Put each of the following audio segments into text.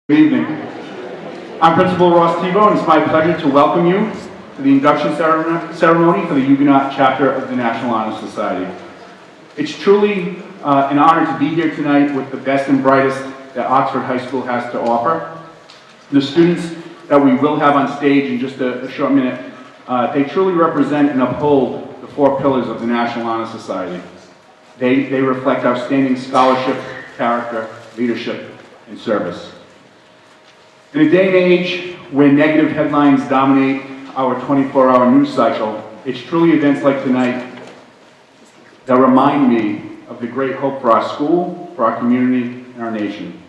Good evening. I'm Principal Ross Tebow, and it's my pleasure to welcome you to the induction ceremony for the Huguenot chapter of the National Honor Society. It's truly an honor to be here tonight with the best and brightest that Oxford High School has to offer. The students that we will have on stage in just a short minute, they truly represent and uphold the four pillars of the National Honor Society. They reflect outstanding scholarship, character, leadership, and service. In a day and age where negative headlines dominate our 24-hour news cycle, it's truly events like tonight that remind me of the great hope for our school, for our community, and our nation.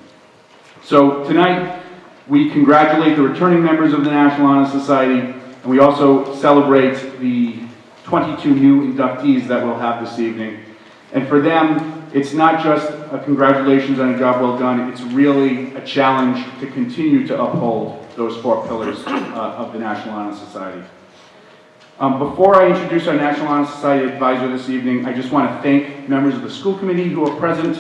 So tonight, we congratulate the returning members of the National Honor Society, and we also celebrate the 22 new inductees that we'll have this evening. And for them, it's not just a congratulations on a job well done, it's really a challenge to continue to uphold those four pillars of the National Honor Society. Before I introduce our National Honor Society advisor this evening, I just want to thank members of the school committee who are present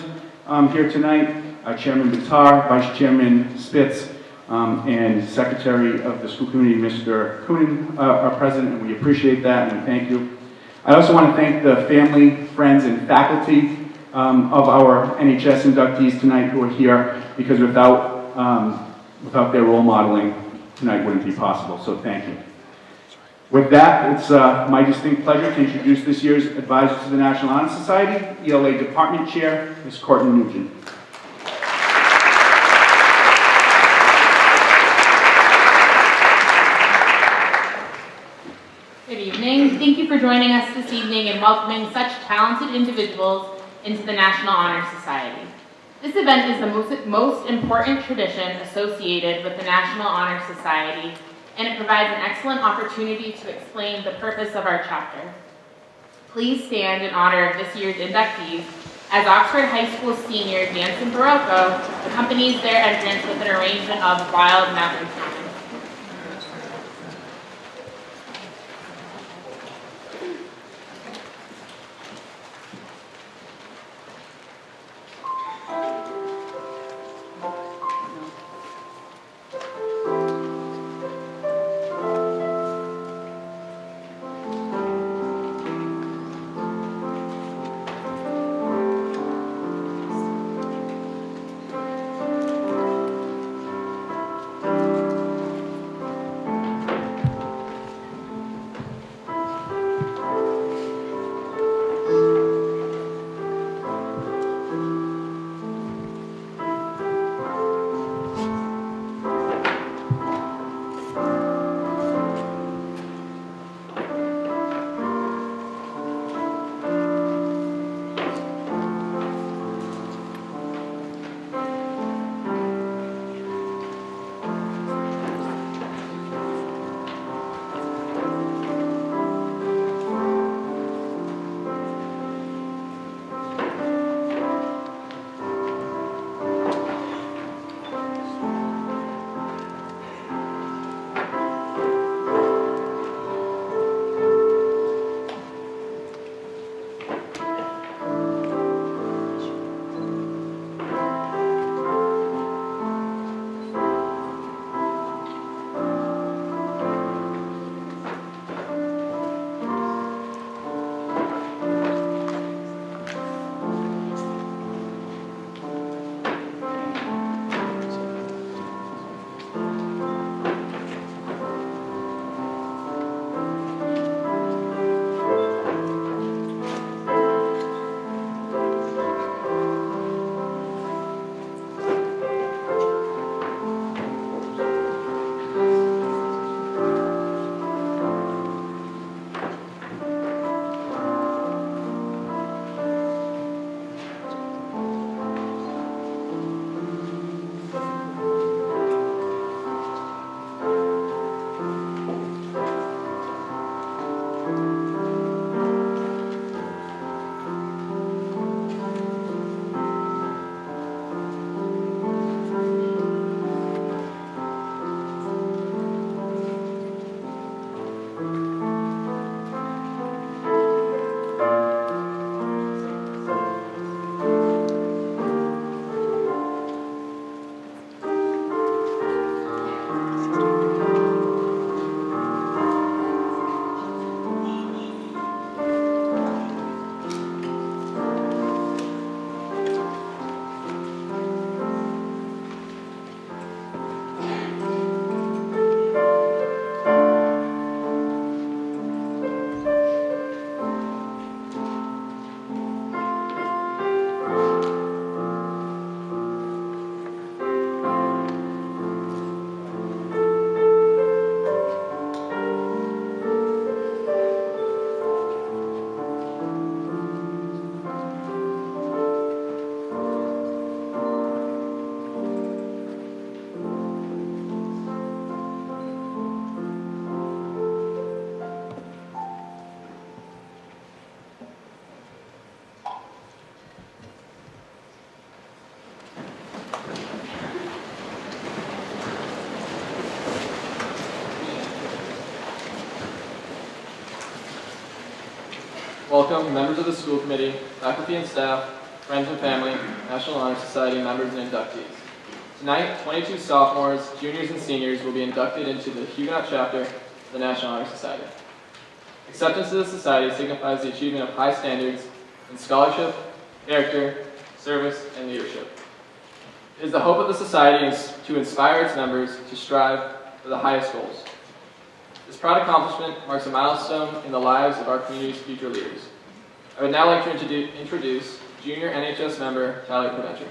here tonight, Chairman Bitar, Vice Chairman Spitz, and Secretary of the school committee, Mr. Coonan, are present, and we appreciate that and thank you. I also want to thank the family, friends, and faculty of our NHS inductees tonight who are here, because without their role modeling, tonight wouldn't be possible, so thank you. With that, it's my distinct pleasure to introduce this year's advisor to the National Honor Society, ELA Department Chair, Ms. Courtney Nugent. Good evening. Thank you for joining us this evening and welcoming such talented individuals into the National Honor Society. This event is the most important tradition associated with the National Honor Society, and it provides an excellent opportunity to explain the purpose of our chapter. Please stand in honor of this year's inductees as Oxford High School senior Danson Barocco accompanies their entrance with an arrangement of Wild Mountain Time. welcome members of the school committee, faculty and staff, friends and family, National Honor Society members and inductees. Tonight, 22 sophomores, juniors, and seniors will be inducted into the Huguenot chapter of the National Honor Society. Acceptance to the society signifies the achievement of high standards in scholarship, character, service, and leadership. It is the hope of the society to inspire its members to strive for the highest goals. This proud accomplishment marks a milestone in the lives of our community's future leaders. I would now like to introduce junior NHS member Tyler Provencher.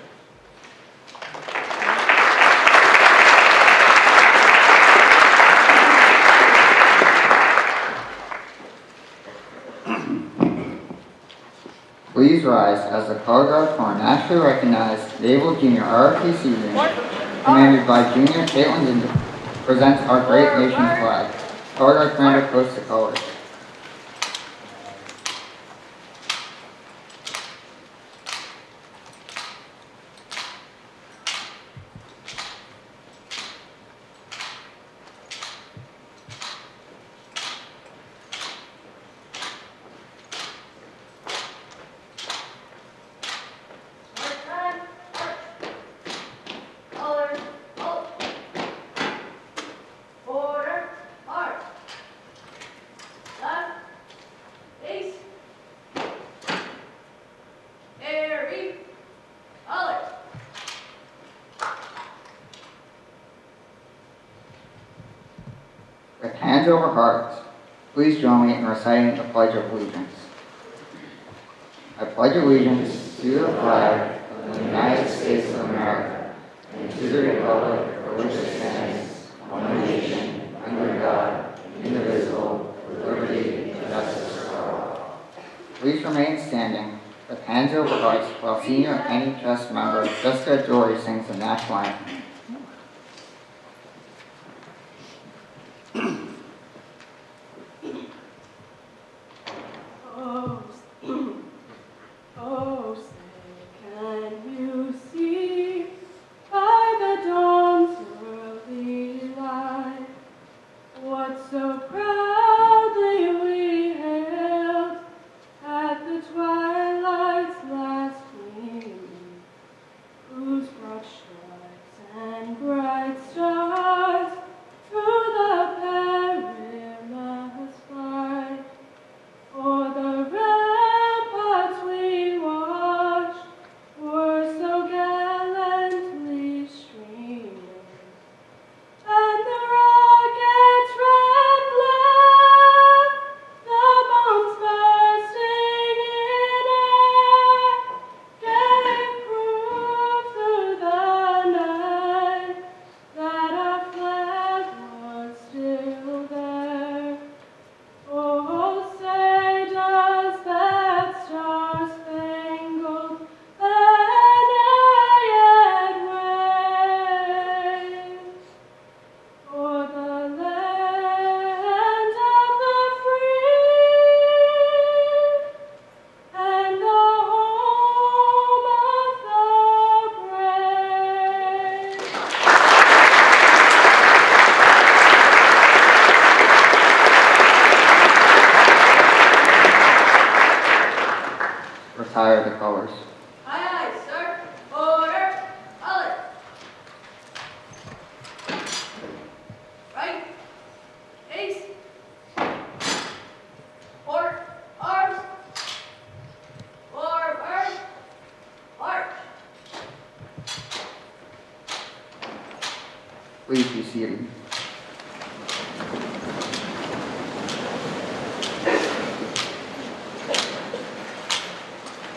Please rise as the color guard for our nationally recognized Naval Junior ROTC unit, commanded by Junior Caitlin Dinder, presents our great nation's flag. Color guard commander posts the colors. With hands over hearts, please join me in reciting the Pledge of Allegiance. I pledge allegiance to the flag of the United States of America and to the republic for which it stands, one nation, under God, indivisible, with liberty and justice for all. Please remain standing with hands over hearts while senior NHS member Jessica Jory sings the national anthem. Oh, say, can you see by the dawn's early light what so proudly we hailed at the twilight's last gleaming, whose broad stripes and bright stars through the perilous fight o'er the ramparts we watched were so gallantly streaming, and the rocket's red glare, the bombs bursting in air, gave proof through the night that our flag was still there. Oh, say does that star-spangled banner yet wave o'er the land of the free and the home of the brave? Retire the colors. Aye, aye, sir. Order. Color. Right. Ace. Port. Arms. Forward. March. Please be seated.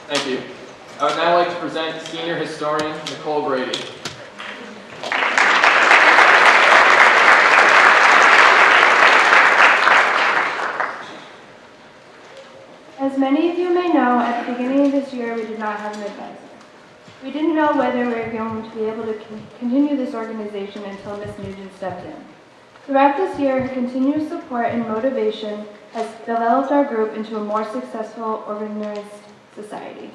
Thank you. I would now like to present senior historian Nicole Brady. As many of you may know, at the beginning of this year, we did not have an advisor. We didn't know whether we were going to be able to continue this organization until Ms. Nugent stepped in. Throughout this year, her continuous support and motivation has developed our group into a more successful organized society.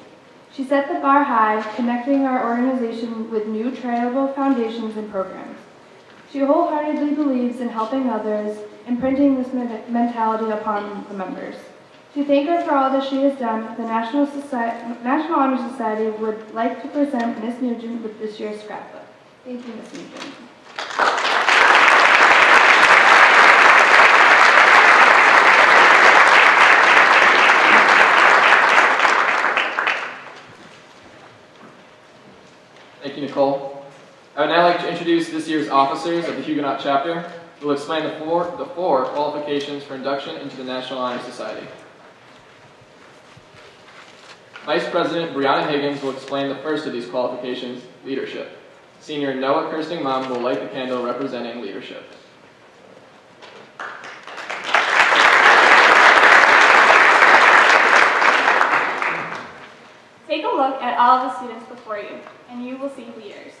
She set the bar high, connecting our organization with new trainable foundations and programs. She wholeheartedly believes in helping others, imprinting this mentality upon the members. To thank her for all that she has done, the National Honor Society would like to present Miss Nugent with this year's scrapbook. Thank you, Miss Nugent. Thank you, Nicole. I would now like to introduce this year's officers of the Huguenot chapter, who will explain the four qualifications for induction into the National Honor Society. Vice President Brianna Higgins will explain the first of these qualifications, leadership. Senior Noah Kirsting Mum will light the candle representing leadership. Take a look at all of the students before you, and you will see leaders.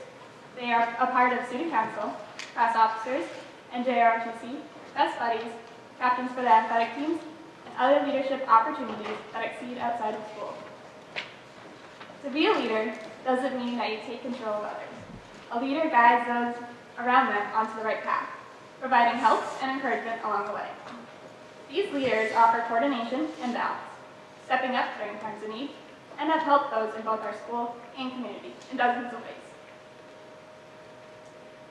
They are a part of student council, class officers, NJROTC, best buddies, captains for the athletic teams, and other leadership opportunities that exceed outside of school. To be a leader doesn't mean that you take control of others. A leader guides those around them onto the right path, providing help and encouragement along the way. These leaders offer coordination and balance, stepping up during times of need, and have helped those in both our school and community in dozens of ways.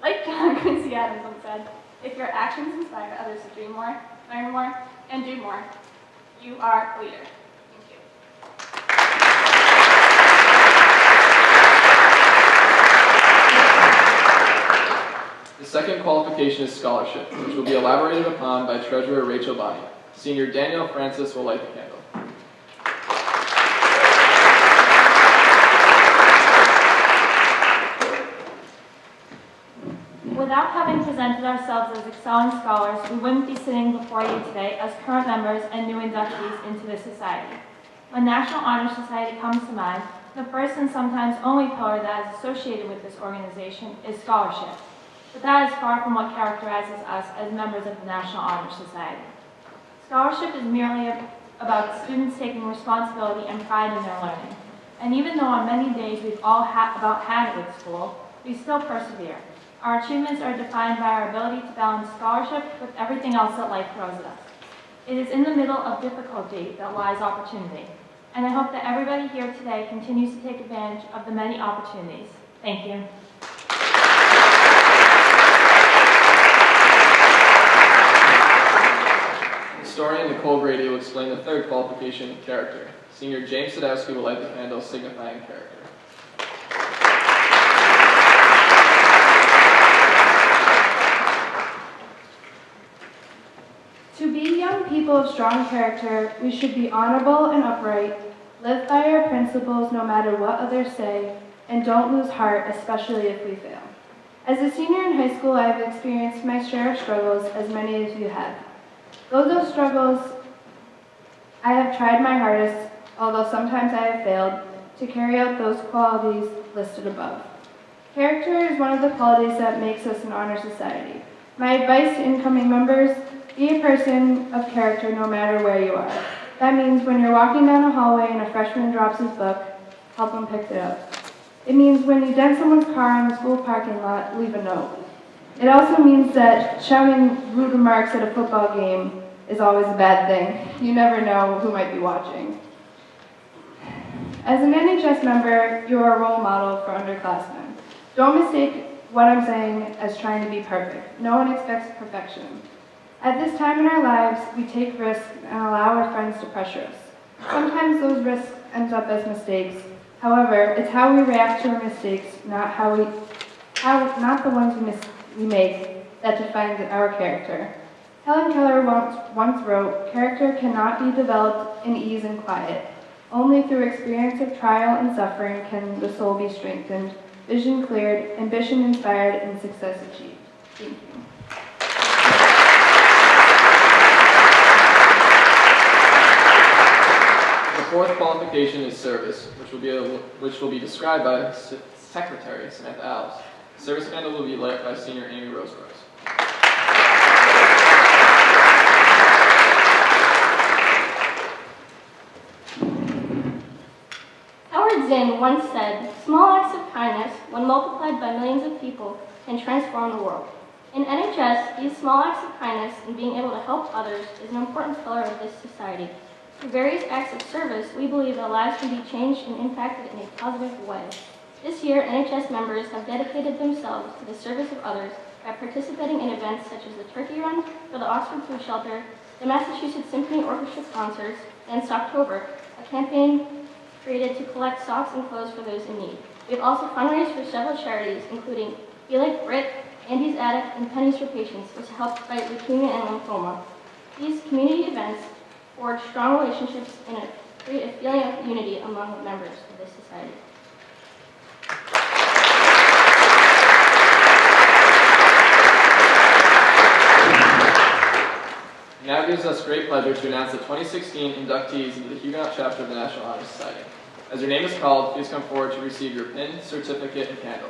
Like John Quincy Adams once said, if your actions inspire others to dream more, learn more, and do more, you are a leader. Thank you. The second qualification is scholarship, which will be elaborated upon by Treasurer Rachel Bonney. Senior Danielle Francis will light the candle. Without having presented ourselves as excelling scholars, we wouldn't be sitting before you today as current members and new inductees into this society. When National Honor Society comes to mind, the first and sometimes only pillar that is associated with this organization is scholarship. But that is far from what characterizes us as members of the National Honor Society. Scholarship is merely about students taking responsibility and pride in their learning. And even though on many days we've all about had it with school, we still persevere. Our achievements are defined by our ability to balance scholarship with everything else that life throws at us. It is in the middle of difficulty that lies opportunity, and I hope that everybody here today continues to take advantage of the many opportunities. Thank you. Historian Nicole Grady will explain the third qualification, character. Senior James Sadowski will light the candle signifying character. To be young people of strong character, we should be honorable and upright, live by our principles no matter what others say, and don't lose heart, especially if we fail. As a senior in high school, I have experienced my share of struggles, as many of you have. Though those struggles, I have tried my hardest, although sometimes I have failed, to carry out those qualities listed above. Character is one of the qualities that makes us an honor society. My advice to incoming members: be a person of character no matter where you are. That means when you're walking down a hallway and a freshman drops his book, help him pick it up. It means when you dent someone's car in the school parking lot, leave a note. It also means that shouting rude remarks at a football game is always a bad thing. You never know who might be watching. As an NHS member, you are a role model for underclassmen. Don't mistake what I'm saying as trying to be perfect. No one expects perfection. At this time in our lives, we take risks and allow our friends to pressure us. Sometimes those risks end up as mistakes. However, it's how we react to our mistakes, not the ones we make, that defines our character. Helen Keller once wrote, "Character cannot be developed in ease and quiet. Only through experience of trial and suffering can the soul be strengthened, vision cleared, ambition inspired, and success achieved." Thank you. The fourth qualification is service, which will be described by Secretary Samantha Alves. Service candle will be lit by Senior Amy Rose. Howard Zinn once said, "Small acts of kindness, when multiplied by millions of people, can transform the world." In NHS, these small acts of kindness and being able to help others is an important pillar of this society. Through various acts of service, we believe that lives can be changed and impacted in a positive way. This year, NHS members have dedicated themselves to the service of others by participating in events such as the Turkey Run for the Oxford Food Shelter, the Massachusetts Symphony Orchestra concerts, and Stocktober, a campaign created to collect socks and clothes for those in need. We have also fundraised for several charities, including Be Like Brit, Andy's Attic, and Pennies for Patients, which help fight leukemia and lymphoma. These community events forge strong relationships and create a feeling of unity among the members of this society. It now gives us great pleasure to announce the 2016 inductees into the Huguenot chapter of the National Honor Society. As your name is called, please come forward to receive your pin, certificate, and candle.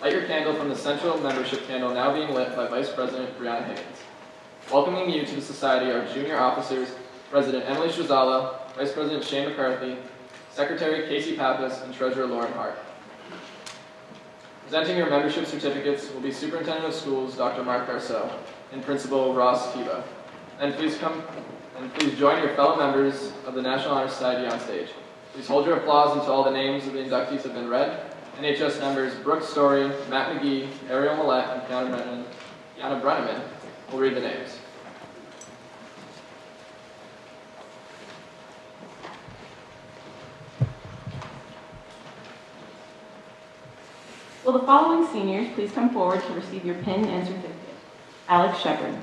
Light your candle from the central membership candle now being lit by Vice President Brianna Higgins. Welcoming you to the Society are junior officers, President Emily Shazala, Vice President Shane McCarthy, Secretary Casey Pappas, and Treasurer Lauren Hart. Presenting your membership certificates will be Superintendent of Schools Dr. Mark Garceau and Principal Ross Tiba. And please join your fellow members of the National Honor Society on stage. Please hold your applause until all the names of the inductees have been read. NHS members Brooke Story, Matt McGee, Ariel Millette, and Kiana Brenneman will read the names. Will the following seniors please come forward to receive your pin and certificate? Alex Shepard.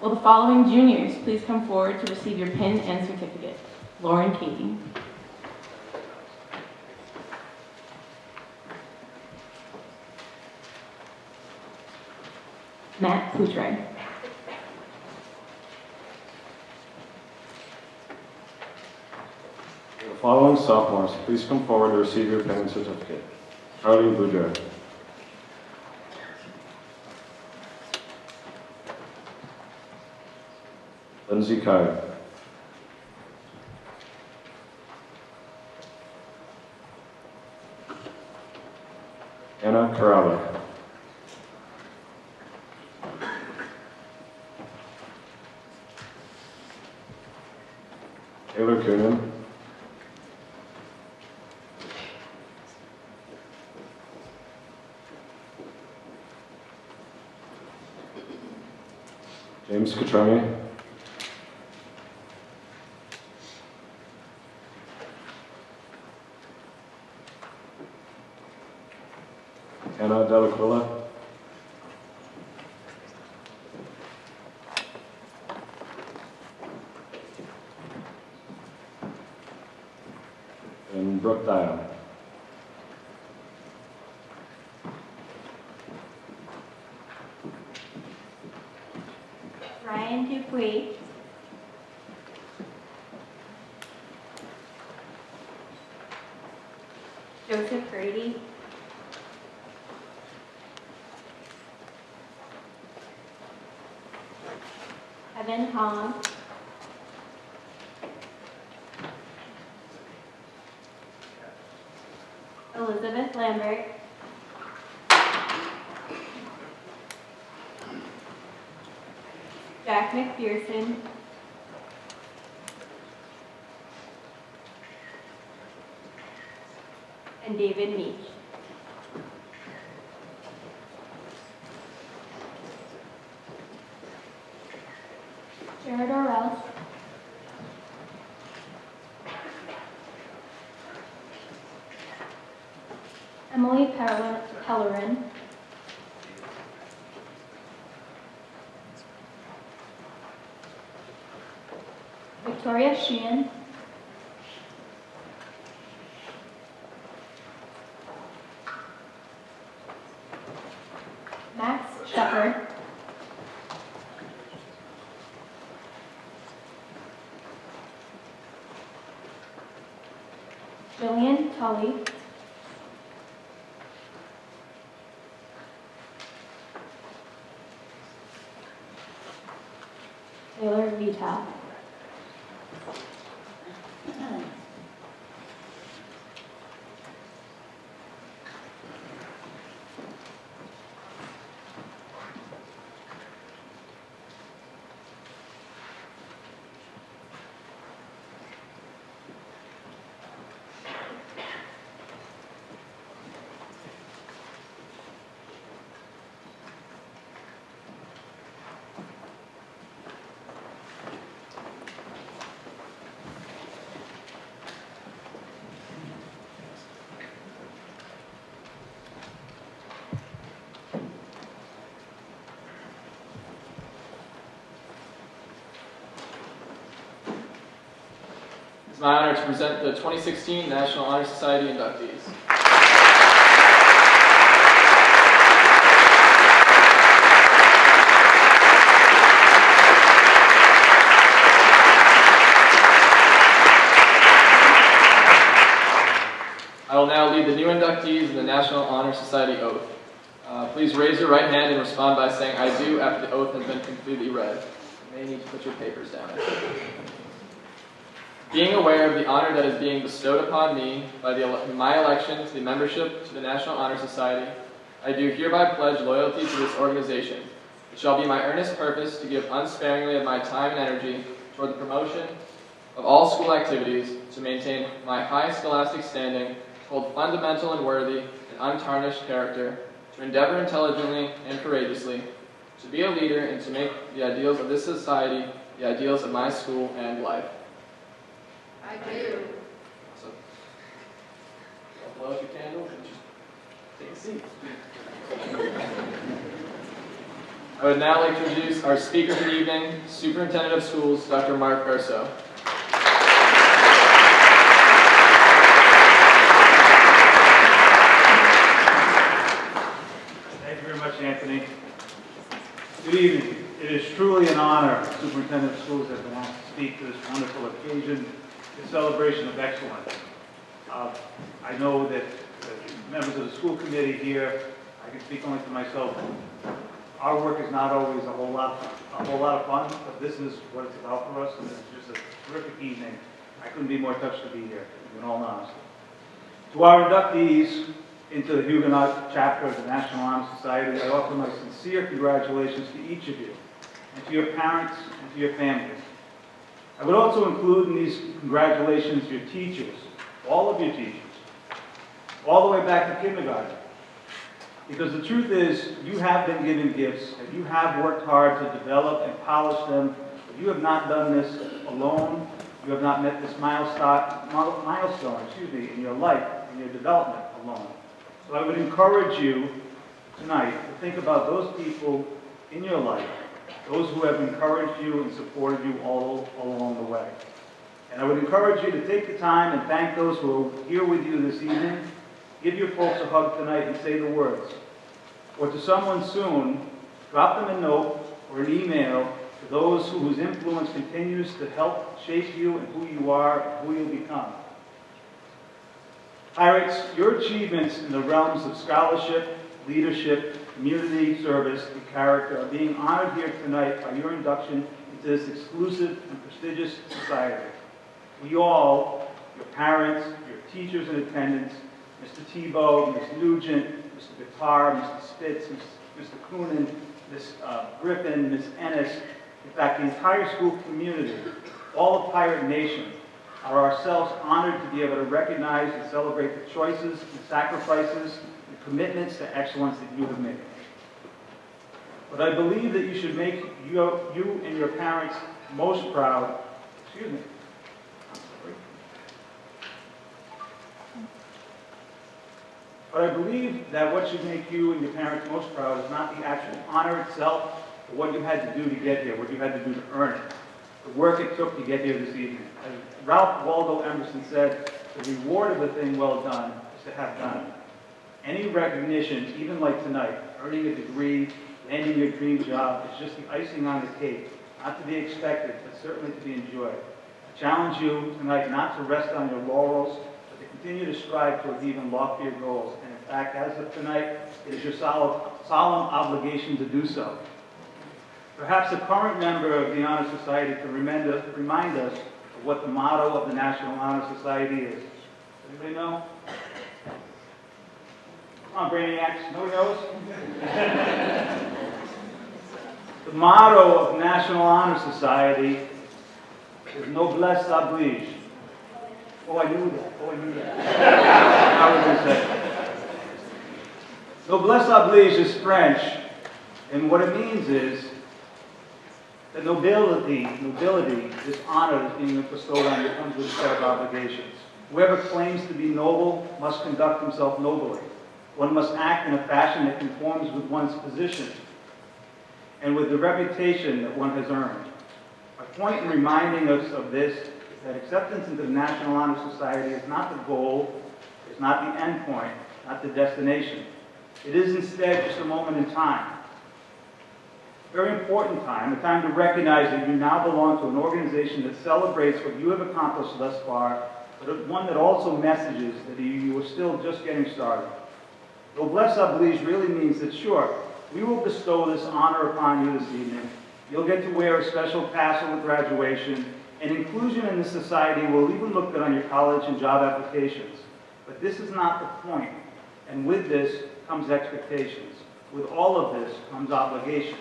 Will the following juniors please come forward to receive your pin and certificate? Lauren Katie. Matt Poutre. The following sophomores, please come forward to receive your pin and certificate. Charlie Boudreau. Lindsay Kyle. Anna Caraba. Taylor Coonan. James Catroni. Anna Delaquila. And Brooke Dial. Ryan Dupuy. Joseph Grady. Evan Holland. Elizabeth Lambert. Jack McPherson. And David Meach. Jared Orrell. Emily Pellerin. Victoria Sheehan. Max Shepard. Jillian Tully. Taylor Vita. It's my honor to present the 2016 National Honor Society inductees. I will now lead the new inductees in the National Honor Society oath. Please raise your right hand and respond by saying "I do" after the oath has been completely read. You may need to put your papers down. Being aware of the honor that is being bestowed upon me by my election to the membership to the National Honor Society, I do hereby pledge loyalty to this organization. It shall be my earnest purpose to give unsparingly of my time and energy toward the promotion of all school activities, to maintain my high scholastic standing, to hold fundamental and worthy and untarnished character, to endeavor intelligently and courageously, to be a leader, and to make the ideals of this society the ideals of my school and life. I do. So, don't blow out your candles and just take a seat. I would now like to introduce our speaker for the evening, Superintendent of Schools, Dr. Mark Urso. Thank you very much, Anthony. Good evening. It is truly an honor, the Superintendent of Schools has been asked to speak to this wonderful occasion, the celebration of excellence. I know that the members of the school committee here, I can speak only for myself, our work is not always a whole lot of fun, but this is what it's about for us, and it's just a terrific evening. I couldn't be more touched to be here, in all honesty. To our inductees into the Huguenot chapter of the National Honor Society, I offer my sincere congratulations to each of you, and to your parents, and to your families. I would also include in these congratulations your teachers, all of your teachers, all the way back to kindergarten. Because the truth is, you have been given gifts, and you have worked hard to develop and polish them, but you have not done this alone. You have not met this milestone, in your life, in your development alone. So I would encourage you tonight to think about those people in your life, those who have encouraged you and supported you all along the way. And I would encourage you to take the time and thank those who are here with you this evening. Give your folks a hug tonight and say the words. Or to someone soon, drop them a note or an email to those whose influence continues to help shape you and who you are and who you'll become. Pirates, your achievements in the realms of scholarship, leadership, community service, and character are being honored here tonight by your induction into this exclusive and prestigious society. We all, your parents, your teachers in attendance, Mr. Tebow, Ms. Nugent, Mr. Guitar, Mr. Spitz, Mr. Coonan, Ms. Griffin, Ms. Ennis, in fact, the entire school community, all of Pirate Nation, are ourselves honored to be able to recognize and celebrate the choices and sacrifices and commitments to excellence that you have made. But I believe that you should make you and your parents most proud, But I believe that what should make you and your parents most proud is not the actual honor itself, but what you had to do to get here, what you had to do to earn it, the work it took to get here this evening. As Ralph Waldo Emerson said, the reward of a thing well done is to have done it. Any recognition, even like tonight, earning a degree, landing your dream job, is just the icing on the cake, not to be expected, but certainly to be enjoyed. I challenge you tonight not to rest on your laurels, but to continue to strive towards even loftier goals. And in fact, as of tonight, it is your solemn obligation to do so. Perhaps a current member of the Honor Society can remind us of what the motto of the National Honor Society is. Anybody know? Come on, Brainiacs. Nobody knows? The motto of the National Honor Society is noblesse oblige. Oh, I knew that. I was going to say. Noblesse oblige is French, and what it means is that nobility, this honor that's being bestowed on you comes with a set of obligations. Whoever claims to be noble must conduct himself nobly. One must act in a fashion that conforms with one's position and with the reputation that one has earned. My point in reminding us of this is is that acceptance into the National Honor Society is not the goal, it's not the end point, not the destination. It is instead just a moment in time. Very important time, a time to recognize that you now belong to an organization that celebrates what you have accomplished thus far, but one that also messages that you are still just getting started. Noblesse oblige really means that, sure, we will bestow this honor upon you this evening. You'll get to wear a special tassel at graduation, and inclusion in the society will even look good on your college and job applications. But this is not the point, and with this comes expectations. With all of this comes obligations.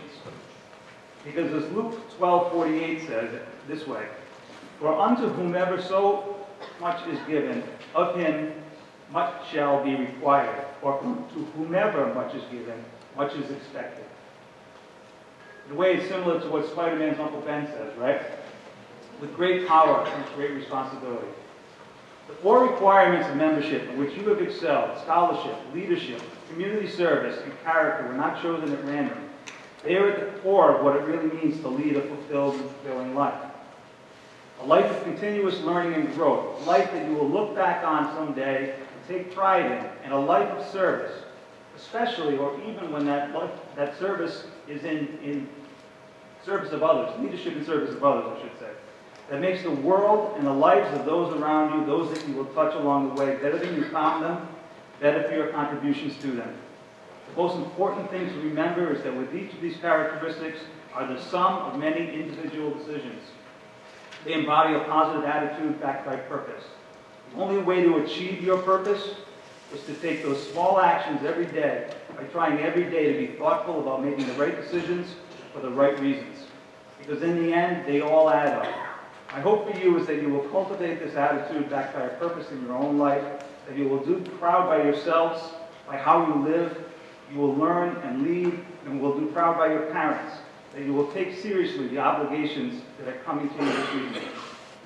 Because as Luke 12:48 says it this way, for unto whomever so much is given, of him much shall be required. Or to whomever much is given, much is expected. In a way, it's similar to what Spider-Man's Uncle Ben says, right? With great power comes great responsibility. The 4 requirements of membership in which you have excelled, scholarship, leadership, community service, and character, were not chosen at random. They are at the core of what it really means to lead a fulfilled and fulfilling life. A life of continuous learning and growth, a life that you will look back on someday and take pride in, and a life of service, especially or even when that service is in service of others, leadership in service of others, I should say. That makes the world and the lives of those around you, those that you will touch along the way, better than you found them, better for your contributions to them. The most important thing to remember is that with each of these characteristics are the sum of many individual decisions. They embody a positive attitude backed by purpose. The only way to achieve your purpose is to take those small actions every day by trying every day to be thoughtful about making the right decisions for the right reasons. Because in the end, they all add up. My hope for you is that you will cultivate this attitude backed by a purpose in your own life, that you will do proud by yourselves, by how you live, you will learn and lead, and will do proud by your parents, that you will take seriously the obligations that are coming to you this evening.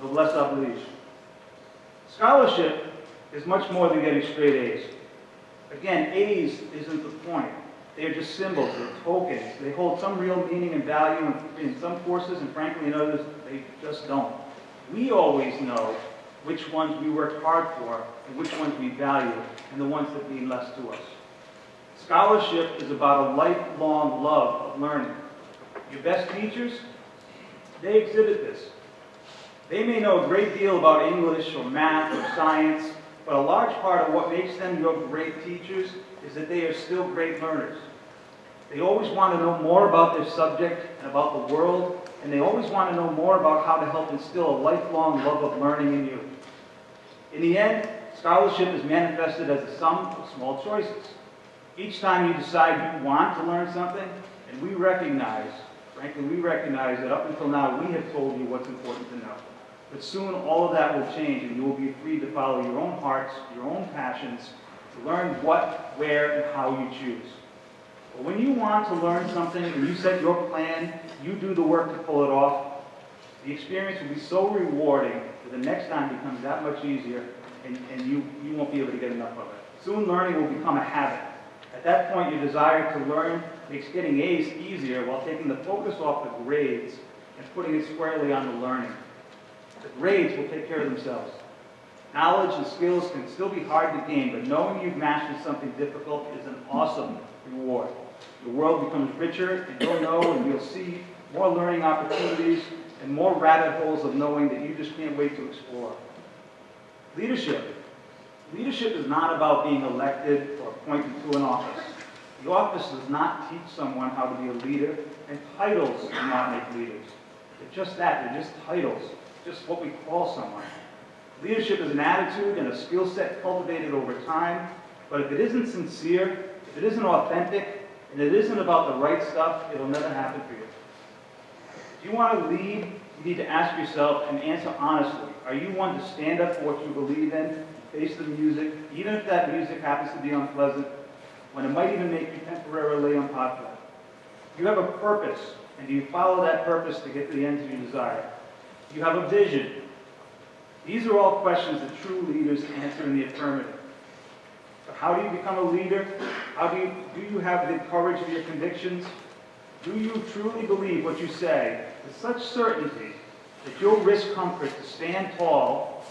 Noblesse oblige. Scholarship is much more than getting straight A's. Again, A's isn't the point. They are just symbols, they're tokens. They hold some real meaning and value in some courses, and frankly in others, they just don't. We always know which ones we work hard for, and which ones we value, and the ones that mean less to us. Scholarship is about a lifelong love of learning. Your best teachers, they exhibit this. They may know a great deal about English or math or science, but a large part of what makes them your great teachers is that they are still great learners. They always want to know more about their subject and about the world, and they always want to know more about how to help instill a lifelong love of learning in you. In the end, scholarship is manifested as a sum of small choices. Each time you decide you want to learn something, and we recognize, frankly, we recognize that up until now we have told you what's important to know. But soon all of that will change, and you will be free to follow your own hearts, your own passions, to learn what, where, and how you choose. But when you want to learn something and you set your plan, you do the work to pull it off, the experience will be so rewarding that the next time becomes that much easier, and you won't be able to get enough of it. Soon learning will become a habit. At that point, your desire to learn makes getting A's easier while taking the focus off the grades and putting it squarely on the learning. The grades will take care of themselves. Knowledge and skills can still be hard to gain, but knowing you've mastered something difficult is an awesome reward. Your world becomes richer, and you'll know and you'll see more learning opportunities and more rabbit holes of knowing that you just can't wait to explore. Leadership. Leadership is not about being elected or appointed to an office. The office does not teach someone how to be a leader, and titles do not make leaders. They're just that, they're just titles, just what we call someone. Leadership is an attitude and a skill set cultivated over time, but if it isn't sincere, if it isn't authentic, and it isn't about the right stuff, it'll never happen for you. If you want to lead, you need to ask yourself and answer honestly, are you one to stand up for what you believe in, face the music, even if that music happens to be unpleasant, when it might even make you temporarily unpopular? You have a purpose, and do you follow that purpose to get to the ends you desire? You have a vision. These are all questions that true leaders answer in the affirmative. But how do you become a leader? Do you have the courage of your convictions? Do you truly believe what you say with such certainty that you'll risk comfort to stand tall,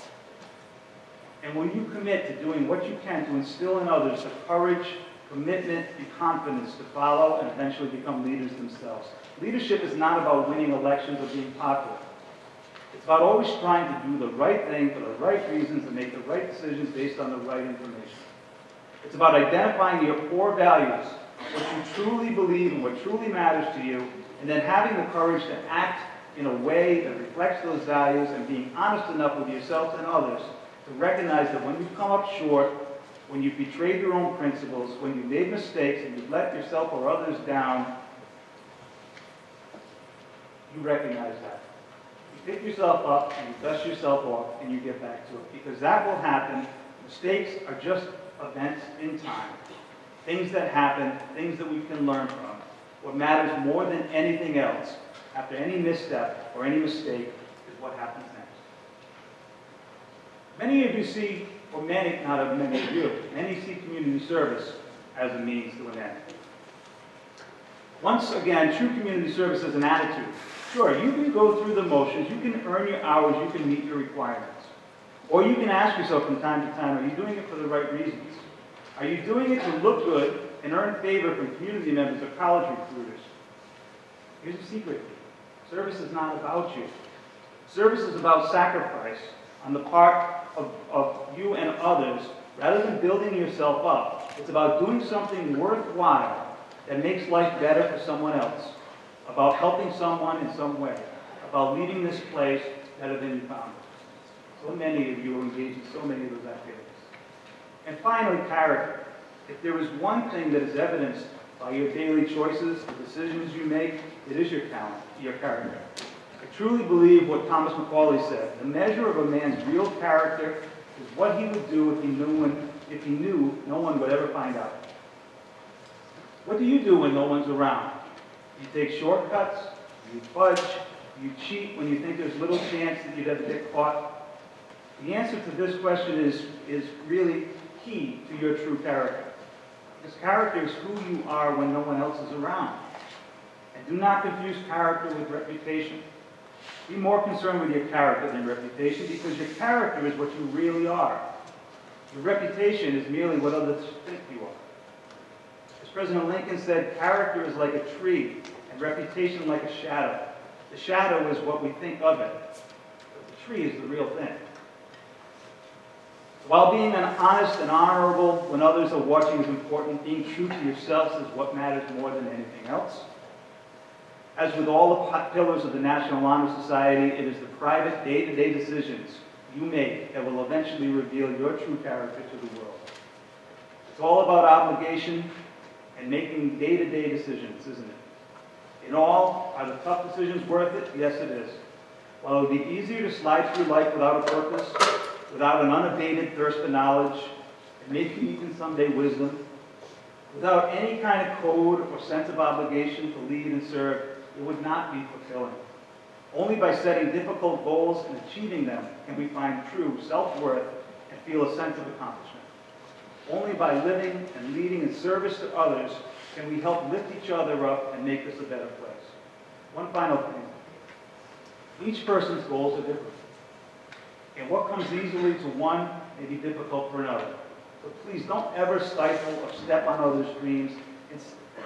and will you commit to doing what you can to instill in others the courage, commitment, and confidence to follow and eventually become leaders themselves? Leadership is not about winning elections or being popular. It's about always trying to do the right thing for the right reasons and make the right decisions based on the right information. It's about identifying your core values, what you truly believe and what truly matters to you, and then having the courage to act in a way that reflects those values and being honest enough with yourself and others to recognize that when you've come up short, when you've betrayed your own principles, when you've made mistakes and you've let yourself or others down, you recognize that. You pick yourself up and you dust yourself off and you get back to it. Because that will happen. Mistakes are just events in time. Things that happen, things that we can learn from. What matters more than anything else, after any misstep or any mistake, is what happens next. Many of you see, or many, not many of you, many see community service as a means to an end. Once again, true community service is an attitude. Sure, you can go through the motions, you can earn your hours, you can meet your requirements. Or you can ask yourself from time to time, are you doing it for the right reasons? Are you doing it to look good and earn favor from community members or college recruiters? Here's the secret. Service is not about you. Service is about sacrifice on the part of you and others, rather than building yourself up. It's about doing something worthwhile that makes life better for someone else, about helping someone in some way, about leaving this place better than you found it. So many of you are engaged in so many of those activities. And finally, character. If there is one thing that is evidenced by your daily choices, the decisions you make, it is your talent, your character. I truly believe what Thomas McCauley said. The measure of a man's real character is what he would do if he knew no one would ever find out. What do you do when no one's around? You take shortcuts, you fudge, you cheat when you think there's little chance that you'd ever get caught. The answer to this question is really key to your true character. Because character is who you are when no one else is around. And do not confuse character with reputation. Be more concerned with your character than reputation, because your character is what you really are. Your reputation is merely what others think you are. As President Lincoln said, character is like a tree, and reputation like a shadow. The shadow is what we think of it, but the tree is the real thing. While being honest and honorable when others are watching is important, being true to yourselves is what matters more than anything else. As with all the pillars of the National Honor Society, it is the private day-to-day decisions you make that will eventually reveal your true character to the world. It's all about obligation and making day-to-day decisions, isn't it? In all, are the tough decisions worth it? Yes, it is. While it would be easier to slide through life without a purpose, without an unabated thirst for knowledge, and maybe even someday wisdom, without any kind of code or sense of obligation to lead and serve, it would not be fulfilling. Only by setting difficult goals and achieving them can we find true self-worth and feel a sense of accomplishment. Only by living and leading in service to others can we help lift each other up and make this a better place. One final thing. Each person's goals are different. And what comes easily to one may be difficult for another. So please don't ever stifle or step on others' dreams.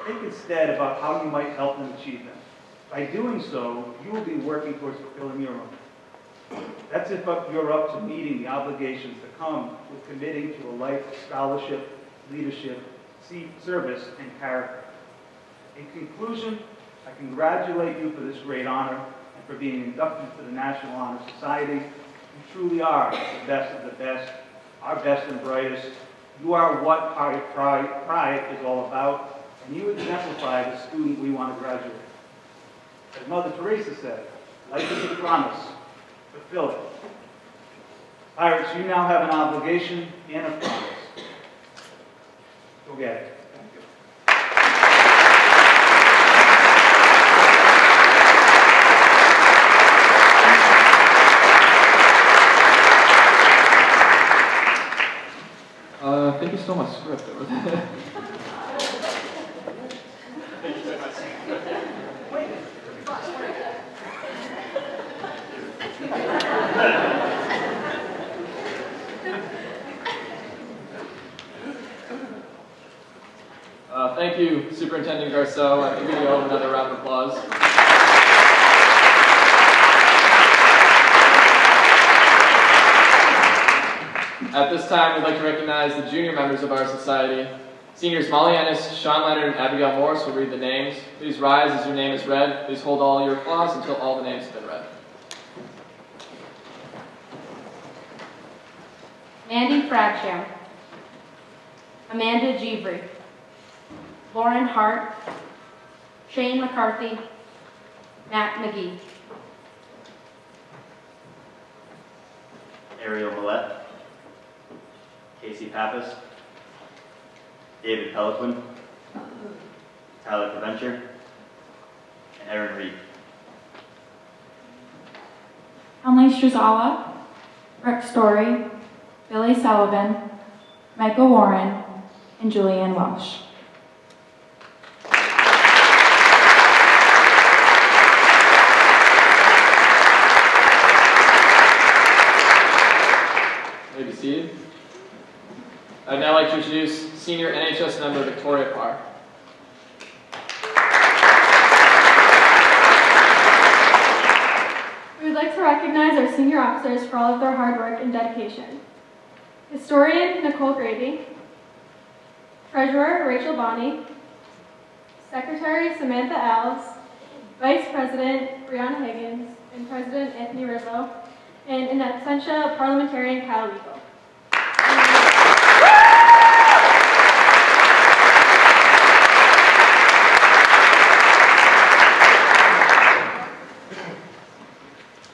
Think instead about how you might help them achieve them. By doing so, you will be working towards fulfilling your own. That's if you're up to meeting the obligations that come with committing to a life of scholarship, leadership, service, and character. In conclusion, I congratulate you for this great honor and for being inducted to the National Honor Society. You truly are the best of the best, our best and brightest. You are what pride is all about, and you exemplify the student we want to graduate. As Mother Teresa said, life is a promise. Fulfill it. Pirates, you now have an obligation and a promise. Go get it. Thank you. I think you stole my script over there. Thank you, Superintendent Garceau. I think we owe him another round of applause. At this time, we'd like to recognize the junior members of our society. Seniors Molly Ennis, Sean Leonard, and Abigail Morris will read the names. Please rise as your name is read. Please hold all your applause until all the names have been read. Mandy Bradshaw, Amanda Jeevry, Lauren Hart, Shane McCarthy, Matt McGee. Ariel Millette, Casey Pappas, David Peliquin, Tyler Preventure, and Erin Reed. Emily Strazawa, Rick Story, Billy Sullivan, Michael Warren, and Julianne Welsh. May be seated. I'd now like to introduce senior NHS member Victoria Parr. We would like to recognize our senior officers for all of their hard work and dedication. Historian Nicole Grady, Treasurer Rachel Bonney, Secretary Samantha Alves, Vice President Brianna Higgins, and President Anthony Rizzo, and in absentia Parliamentarian Kyle Weigel.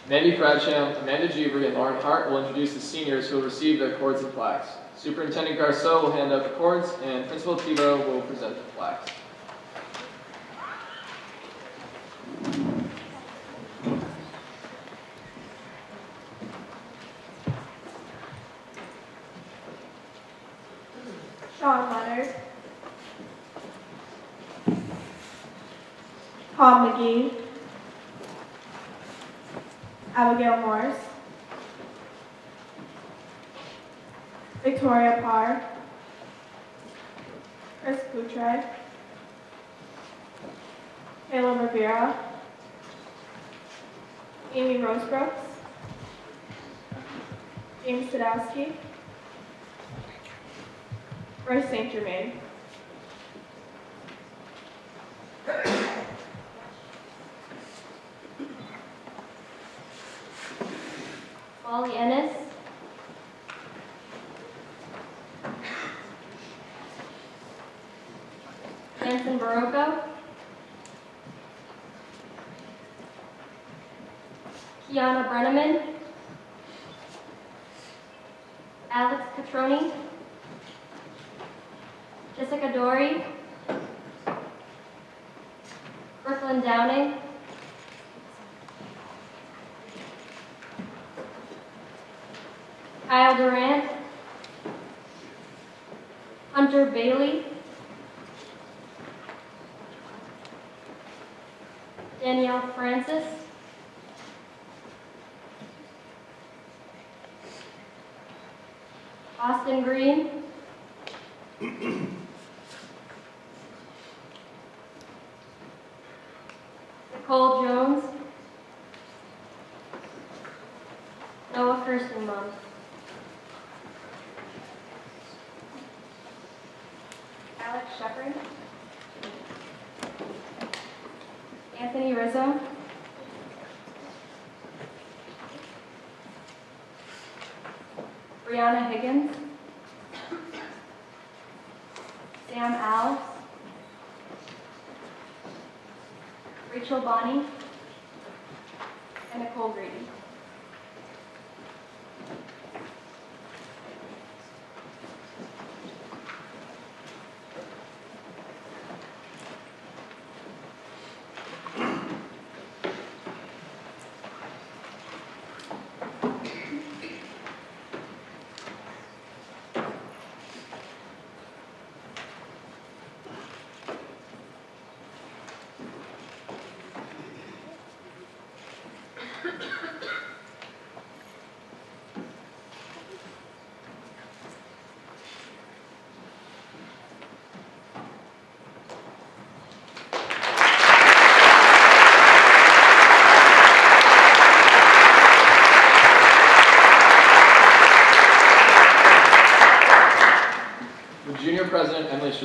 Mandy Bradshaw, Amanda Jeevry, and Lauren Hart will introduce the seniors who will receive their cords and plaques. Superintendent Garceau will hand out the cords, and Principal Thibault will present the plaques. Sean Leonard, Tom McGee, Abigail Morris, Victoria Parr, Chris Boutre, Caleb Rivera, Amy Rosebrooks, James Sadowski, Bryce St. Germain. Molly Ennis, Jensen Barocco, Kiana Brenneman, Alex Catroni, Jessica Dory, Brooklyn Downing, Kyle Durant, Hunter Bailey, Danielle Francis, Austin Green, Nicole Jones, Noah Kirstenbaum. Alex Shepard, Anthony Rizzo, Brianna Higgins, Sam Alves, Rachel Bonney, and Nicole Grady.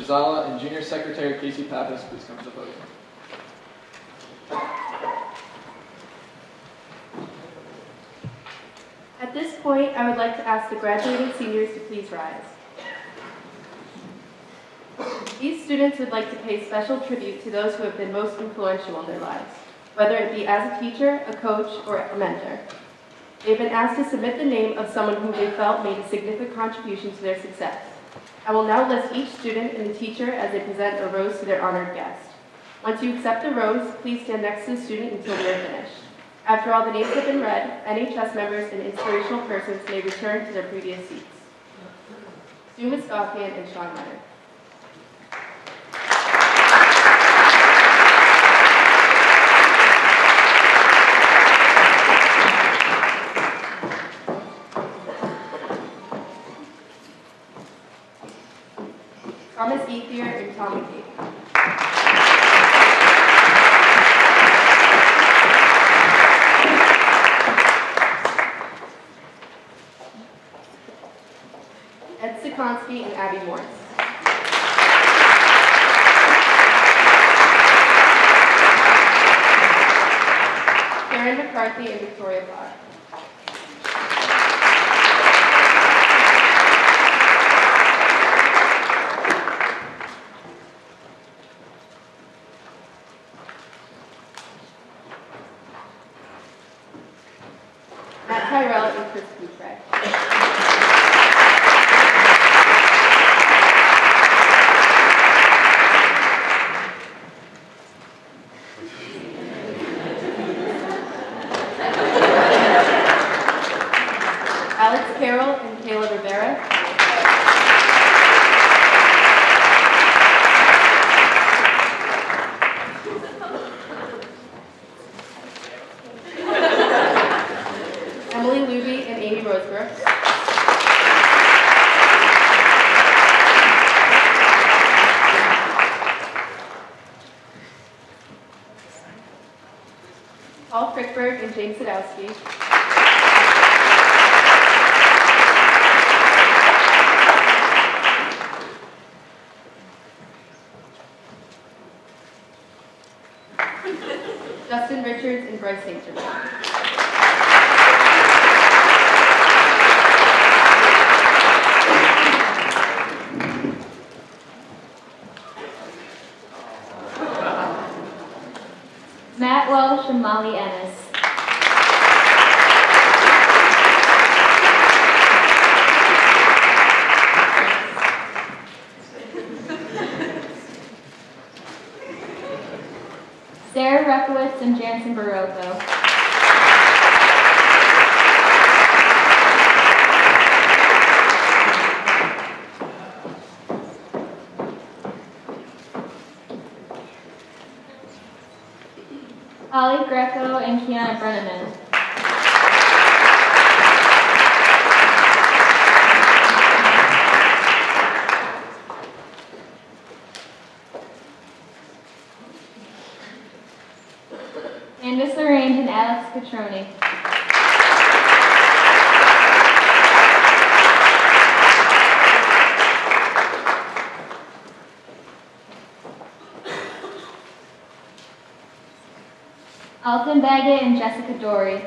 Zala, and Junior Secretary Casey Pappas please come to the podium. At this point, I would like to ask the graduating seniors to please rise. These students would like to pay special tribute to those who have been most influential in their lives, whether it be as a teacher, a coach, or a mentor. They've been asked to submit the name of someone whom they felt made a significant contribution to their success. I will now list each student and the teacher as they present a rose to their honored guest. Once you accept the rose, please stand next to the student until we are finished. After all the names have been read, NHS members and inspirational persons may return to their previous seats. Sue Mustafian and Sean Leonard. Thomas Ethier and Tommy Kate. Ed Sikonsky and Abby Morris. Karen McCarthy and Victoria Clark. Matt Tyrell and Chris Boutrey. Alex Carroll and Kayla Rivera. Emily Luby and Amy Rosebrook. Paul Frickberg and James Sadowski. Justin Richards and Bryce St. Germain. Matt Welsh and Molly Ennis. Sarah Repowitz and Jansen Barocco. Ollie Greco and Kiana Brenneman. Candace Lorraine and Alex Catroni. Alton Baggett and Jessica Dory.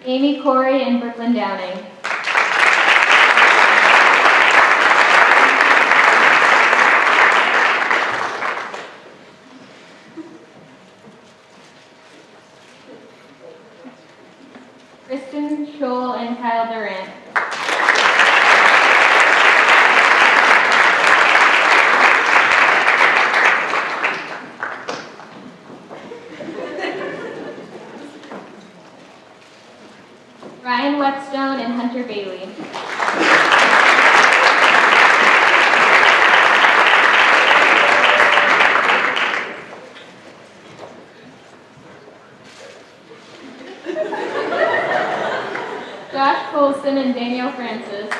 Amy Corey and Brooklyn Downing. Kristen Scholl and Kyle Durant. Ryan Whetstone and Hunter Bailey. Josh Colson and Danielle Francis.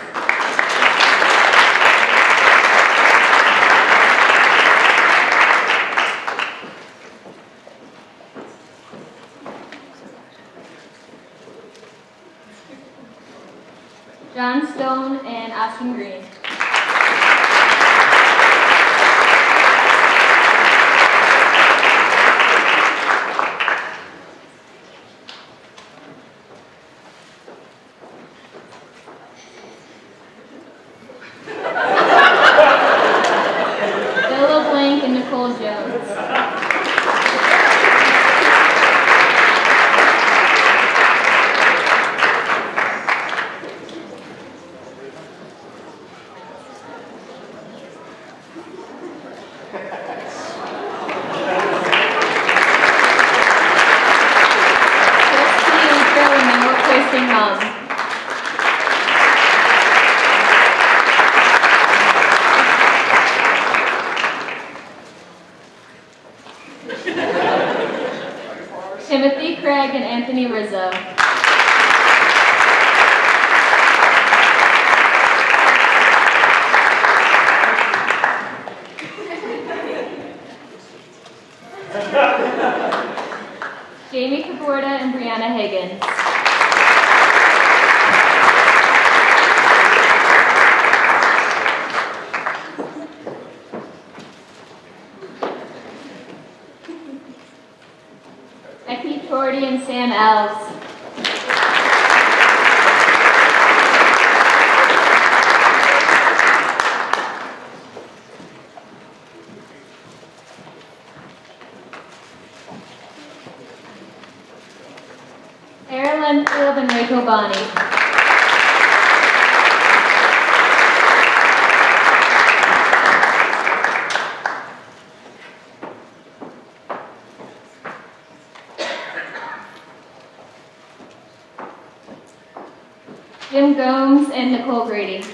John Stone, and Austin Green. Philip Blank and Nicole Jones. Timothy Craig and Anthony Rizzo. Jamie Caborda and Brianna Higgins. Becky Tordy and Sam Elves. Sarah Lenfield and Rachel Bonney. Jim Gomes and Nicole Grady.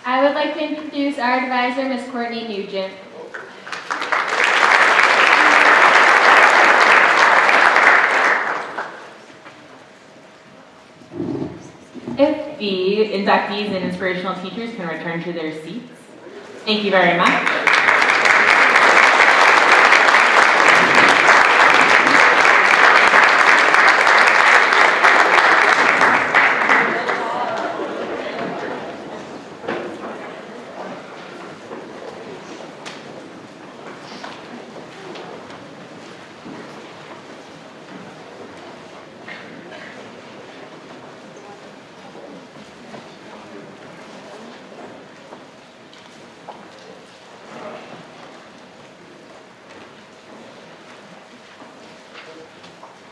I would like to introduce our advisor, Ms. Courtney Nugent. If the inductees and inspirational teachers can return to their seats. Thank you very much.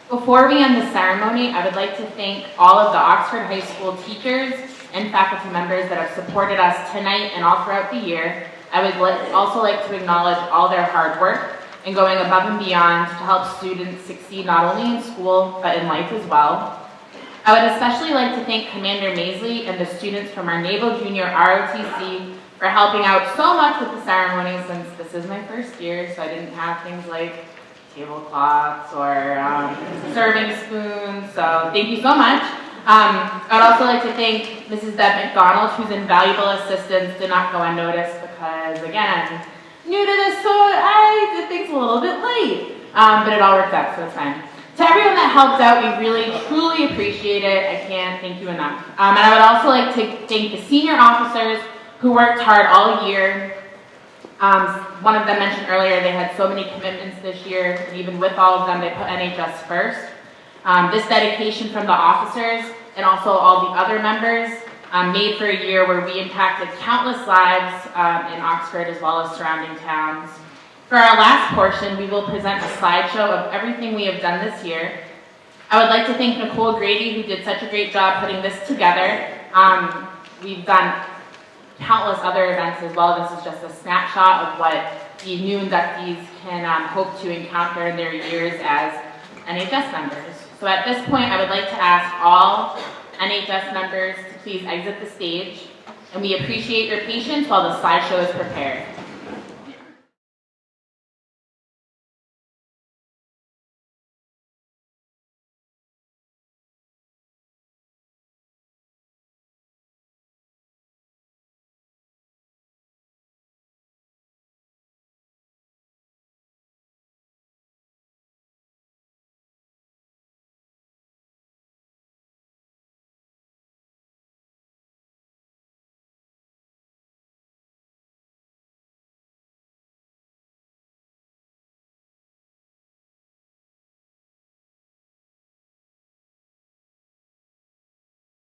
Before we end the ceremony, I would like to thank all of the Oxford High School teachers and faculty members that have supported us tonight and all throughout the year. I would also like to acknowledge all their hard work and going above and beyond to help students succeed not only in school, but in life as well. I would especially like to thank Commander Maisley and the students from our Naval Junior ROTC for helping out so much with the ceremony, since this is my first year, so I didn't have things like tablecloths or serving spoons, so thank you so much. I'd also like to thank Mrs. Deb McDonald, whose invaluable assistance did not go unnoticed because, again, new to this, so I did things a little bit late, but it all worked out, so it's fine. To everyone that helped out, we really, truly appreciate it. I can't thank you enough. And I would also like to thank the senior officers who worked hard all year. One of them mentioned earlier they had so many commitments this year, and even with all of them, they put NHS first. This dedication from the officers and also all the other members made for a year where we impacted countless lives in Oxford as well as surrounding towns. For our last portion, we will present a slideshow of everything we have done this year. I would like to thank Nicole Grady, who did such a great job putting this together. We've done countless other events as well. This is just a snapshot of what the new inductees can hope to encounter in their years as NHS members. So at this point, I would like to ask all NHS members to please exit the stage and we appreciate your patience while the slideshow is prepared.